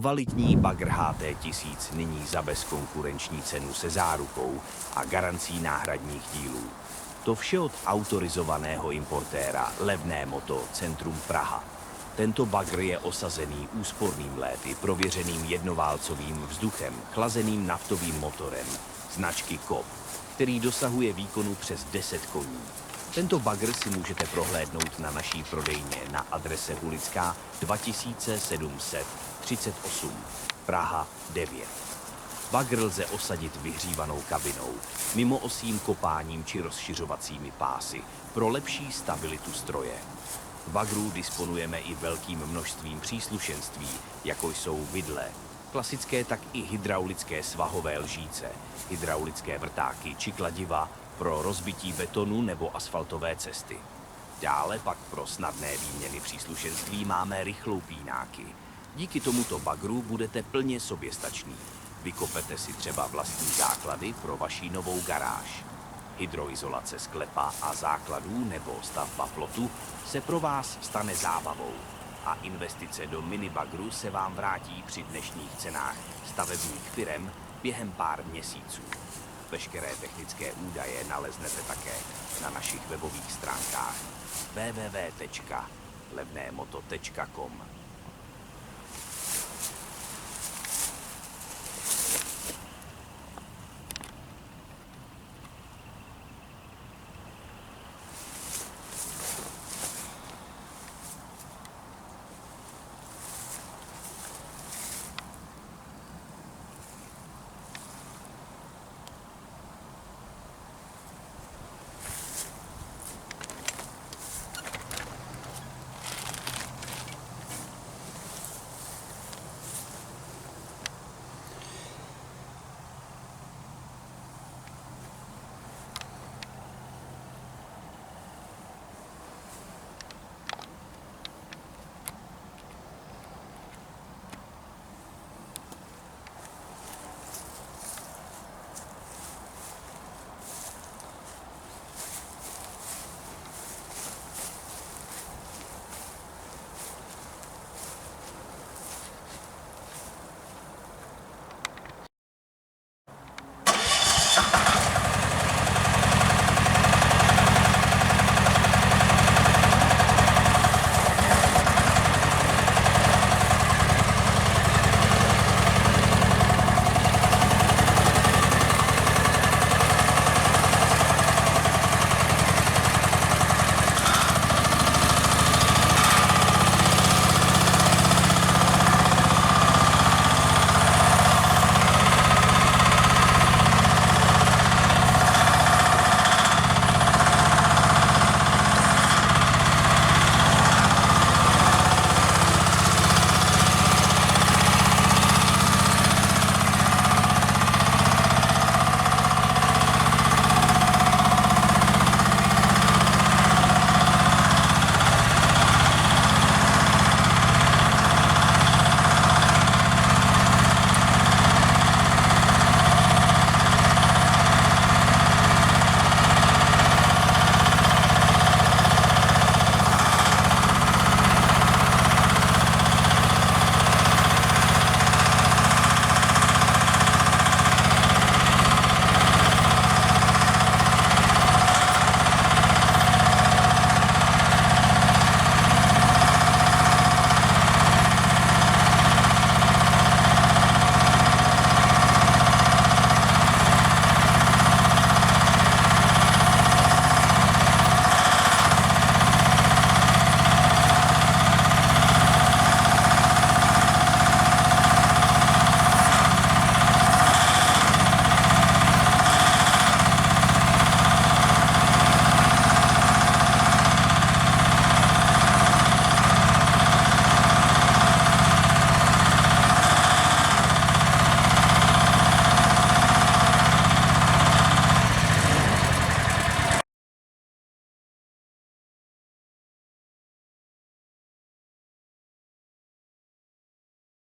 Kvalitní bagr HT1000 nyní za bezkonkurenční cenu se zárukou a garancí náhradních dílů. To vše od autorizovaného importéra Levné Moto Centrum Praha. Tento bagr je osazený úsporným léty, prověřeným jednoválcovým vzduchem, chlazeným naftovým motorem značky KOP, který dosahuje výkonu přes 10 koní. Tento bagr si můžete prohlédnout na naší prodejně na adrese Hulická 2738, Praha 9. Bagr lze osadit vyhřívanou kabinou, mimoosím kopáním či rozšiřovacími pásy pro lepší stabilitu stroje. V bagru disponujeme i velkým množstvím příslušenství, jako jsou vidle, klasické tak i hydraulické svahové lžíce, hydraulické vrtáky či kladiva pro rozbití betonu nebo asfaltové cesty. Dále pak pro snadné výměny příslušenství máme rychloupínáky. Díky tomuto bagru budete plně soběstační. Vykopete si třeba vlastní základy pro vaši novou garáž. Hydroizolace sklepa a základů nebo stavba plotu se pro vás stane zábavou. A investice do minibagru se vám vrátí při dnešních cenách stavebních firem během pár měsíců. Veškeré technické údaje naleznete také na našich webových stránkách www.levnemoto.com.